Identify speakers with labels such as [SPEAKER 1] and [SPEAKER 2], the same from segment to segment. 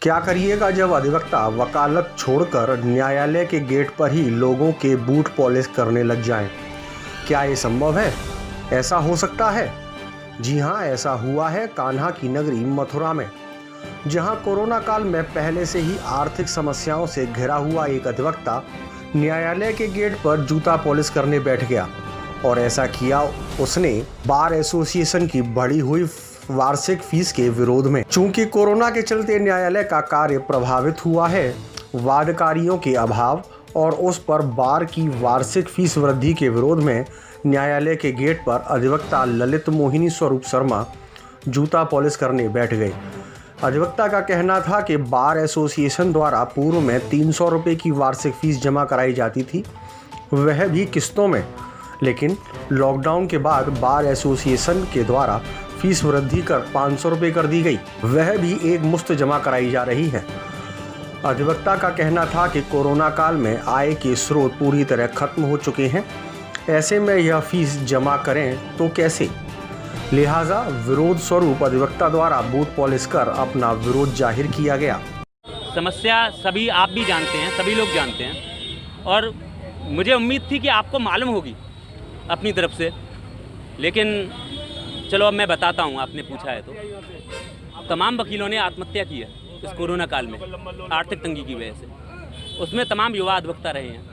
[SPEAKER 1] क्या करिएगा जब अधिवक्ता वकालत छोड़कर न्यायालय के गेट पर ही लोगों के बूट पॉलिश करने लग जाएं? क्या ये संभव है? ऐसा हो सकता है? जी हाँ, ऐसा हुआ है कान्हा की नगरी मथुरा में, जहां कोरोना काल में पहले से ही आर्थिक समस्याओं से घिरा हुआ एक अधिवक्ता न्यायालय के गेट पर जूता पॉलिश करने बैठ गया। और ऐसा किया उसने बार एसोसिएशन की बढ़ी हुई वार्षिक फीस के विरोध में। चूंकि कोरोना के चलते न्यायालय का कार्य प्रभावित हुआ है, वादकारियों के अभाव और उस पर बार की वार्षिक फीस वृद्धि के विरोध में न्यायालय के गेट पर अधिवक्ता ललित मोहिनी स्वरूप शर्मा जूता पॉलिश करने बैठ गए। अधिवक्ता का कहना था कि बार एसोसिएशन द्वारा पूर्व में 300 रुपये की वार्षिक फीस जमा कराई जाती थी, वह भी किस्तों में, लेकिन लॉकडाउन के बाद बार एसोसिएशन के द्वारा फीस वृद्धि कर 500 रुपये कर दी गई, वह भी एक मुश्त जमा कराई जा रही है। अधिवक्ता का कहना था कि कोरोना काल में आय के स्रोत पूरी तरह खत्म हो चुके हैं, ऐसे में यह फीस जमा करें तो कैसे। लिहाजा विरोध स्वरूप अधिवक्ता द्वारा बूट पॉलिश कर अपना विरोध जाहिर किया गया।
[SPEAKER 2] समस्या सभी आप भी जानते हैं, सभी लोग जानते हैं, और मुझे उम्मीद थी कि आपको मालूम होगी अपनी तरफ से, लेकिन चलो अब मैं बताता हूँ, आपने पूछा है तो। तमाम वकीलों ने आत्महत्या की है इस कोरोना काल में आर्थिक तंगी की वजह से। उसमें तमाम युवा अधिवक्ता रहे हैं।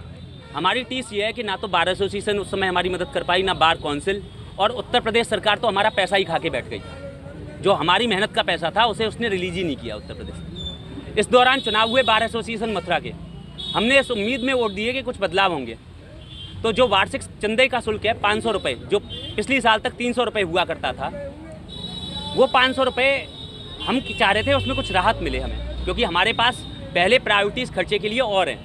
[SPEAKER 2] हमारी टीस ये है कि ना तो बार एसोसिएशन उस समय हमारी मदद कर पाई, ना बार काउंसिल, और उत्तर प्रदेश सरकार तो हमारा पैसा ही खा के बैठ गई। जो हमारी मेहनत का पैसा था उसे उसने रिलीज ही नहीं किया उत्तर प्रदेश। इस दौरान चुनाव हुए बार एसोसिएशन मथुरा के, हमने इस उम्मीद में वोट दिए कि कुछ बदलाव होंगे। तो जो वार्षिक चंदे का शुल्क है 500 रुपये, जो पिछली साल तक 300 रुपये हुआ करता था, वो 500 रुपये हम चाह रहे थे उसमें कुछ राहत मिले हमें, क्योंकि हमारे पास पहले प्रायोरिटीज़ खर्चे के लिए और हैं।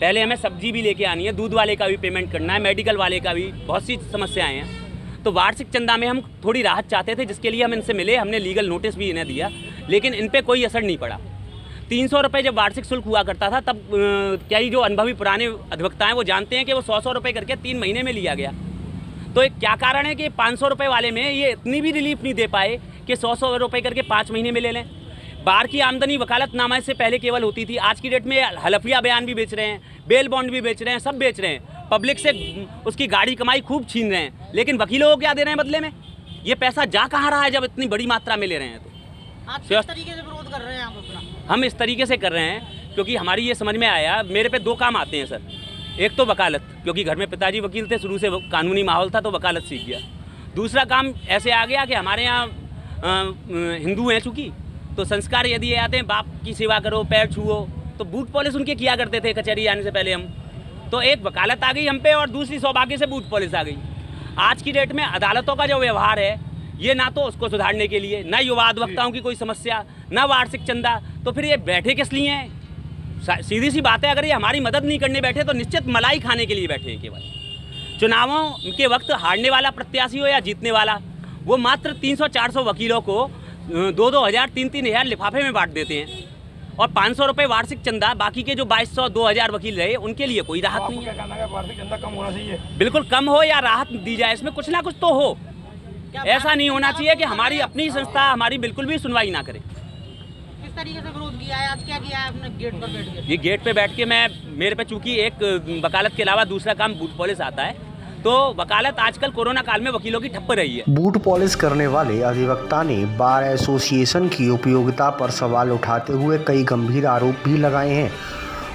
[SPEAKER 2] पहले हमें सब्जी भी लेके आनी है, दूध वाले का भी पेमेंट करना है, मेडिकल वाले का भी, बहुत सी समस्याएं हैं। तो वार्षिक चंदा में हम थोड़ी राहत चाहते थे, जिसके लिए हम इनसे मिले, हमने लीगल नोटिस भी इन्हें दिया, लेकिन इन पर कोई असर नहीं पड़ा। 300 रुपये जब वार्षिक शुल्क हुआ करता था, तब कई जो अनुभवी पुराने अधिवक्ता हैं वो जानते हैं कि वो 100 रुपये करके 3 महीने में लिया गया। तो एक क्या कारण है कि 500 रुपये वाले में ये इतनी भी रिलीफ नहीं दे पाए कि 100 रुपये करके 5 महीने में ले लें। बार की आमदनी वकालतनामा से पहले केवल होती थी, आज की डेट में हलफिया बयान भी बेच रहे हैं, बेल बॉन्ड भी बेच रहे हैं, सब बेच रहे हैं, पब्लिक से उसकी गाड़ी कमाई खूब छीन रहे हैं, लेकिन वकीलों को क्या दे रहे हैं बदले में? ये पैसा जा कहाँ रहा है जब इतनी बड़ी मात्रा में ले रहे हैं? तो
[SPEAKER 3] आप किस तरीके से विरोध कर रहे हैं? आप अपना
[SPEAKER 2] हम इस तरीके से कर रहे हैं क्योंकि हमारी ये समझ में आया, मेरे पे 2 काम आते हैं सर। एक तो वकालत, क्योंकि घर में पिताजी वकील थे, शुरू से कानूनी माहौल था तो वकालत सीख गया। दूसरा काम ऐसे आ गया कि हमारे यहाँ हिंदू हैं चूँकि, तो संस्कार यदि ये आते हैं बाप की सेवा करो, पैर छुओ, तो बूट पॉलिश उनके किया करते थे कचहरी आने से पहले हम। तो एक वकालत आ गई हम पे और दूसरी सौभाग्य से बूट पॉलिश आ गई। आज की डेट में अदालतों का जो व्यवहार है ये ना तो उसको सुधारने के लिए, ना युवा अधिवक्ताओं की कोई समस्या, ना वार्षिक चंदा, तो फिर ये बैठे किस लिए हैं? सीधी सी बात है, अगर ये हमारी मदद नहीं करने बैठे तो निश्चित मलाई खाने के लिए बैठे हैं केवल। चुनावों के वक्त हारने वाला प्रत्याशी हो या जीतने वाला, वो मात्र 300-400 वकीलों को 2-2 हज़ार 3-3 हज़ार लिफाफे में बांट देते हैं, और 500 रुपये वार्षिक चंदा, बाकी के जो 2200-2000 वकील रहे उनके लिए कोई राहत नहीं है।
[SPEAKER 4] वार्षिक चंदा कम होना चाहिए,
[SPEAKER 2] बिल्कुल कम हो या राहत दी जाए, इसमें कुछ ना कुछ तो हो। ऐसा नहीं होना चाहिए कि हमारी अपनी संस्था हमारी बिल्कुल भी सुनवाई ना करे।
[SPEAKER 3] किस तरीके से विरोध किया है? आज क्या किया है आपने गेट पर बैठ के?
[SPEAKER 2] ये गेट पे बैठ के मेरे पे चूंकि एक वकालत के अलावा दूसरा काम बूट पॉलिश आता है, तो वकालत आजकल कोरोना काल में वकीलों की ठप्प रही है।
[SPEAKER 1] बूट पॉलिश करने वाले अधिवक्ता ने बार एसोसिएशन की उपयोगिता पर सवाल उठाते हुए कई गंभीर आरोप भी लगाए हैं।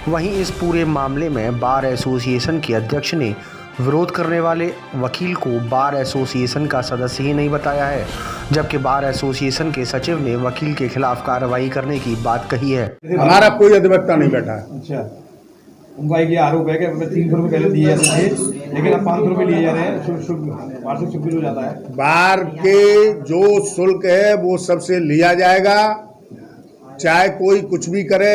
[SPEAKER 1] वहीं इस पूरे मामले में बार एसोसिएशन के अध्यक्ष ने विरोध करने वाले वकील को बार एसोसिएशन का सदस्य ही नहीं बताया है, जबकि बार एसोसिएशन के सचिव ने वकील के खिलाफ कार्रवाई करने की बात कही है।
[SPEAKER 4] हमारा कोई अधिवक्ता नहीं बैठा है।
[SPEAKER 5] अच्छा, उनका एक ये आरोप है कि 300 रुपये पहले दिए जाते थे, लेकिन अब 500 रुपये लिए जा रहे हैं, वार्षिक शुल्क हो जाता है।
[SPEAKER 4] बार के जो शुल्क है वो सबसे लिया जाएगा, चाहे कोई कुछ भी करे,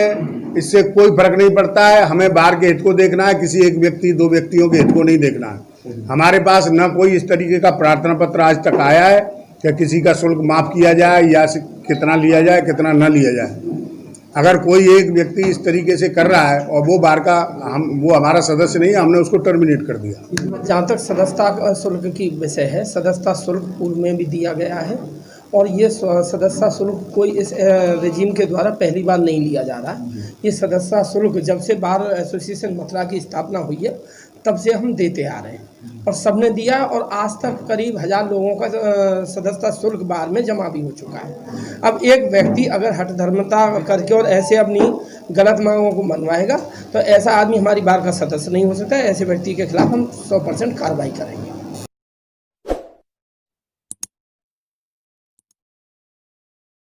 [SPEAKER 4] इससे कोई फर्क नहीं पड़ता है। हमें बार के हित को देखना है, किसी एक व्यक्ति 2 व्यक्तियों के हित को नहीं देखना है। हमारे पास न कोई इस तरीके का प्रार्थना पत्र आज तक आया है कि किसी का शुल्क माफ किया जाए या कितना लिया जाए, कितना न लिया जाए। अगर कोई एक व्यक्ति इस तरीके से कर रहा है और वो बार का वो हमारा सदस्य नहीं है, हमने उसको टर्मिनेट कर दिया।
[SPEAKER 6] जहाँ तक सदस्यता शुल्क की विषय है, सदस्यता शुल्क पूर्व में भी दिया गया है और ये सदस्यता शुल्क कोई इस रेजिम के द्वारा पहली बार नहीं लिया जा रहा है। ये सदस्यता शुल्क जब से बार एसोसिएशन मथुरा की स्थापना हुई है तब से हम देते आ रहे हैं और सबने दिया, और आज तक करीब 1000 लोगों का सदस्यता शुल्क बार में जमा भी हो चुका है। अब एक व्यक्ति अगर हठ धर्मता करके और ऐसे अपनी गलत मांगों को मनवाएगा तो ऐसा आदमी हमारी बार का सदस्य नहीं हो सकता है। ऐसे व्यक्ति के खिलाफ हम 100% कार्रवाई करेंगे।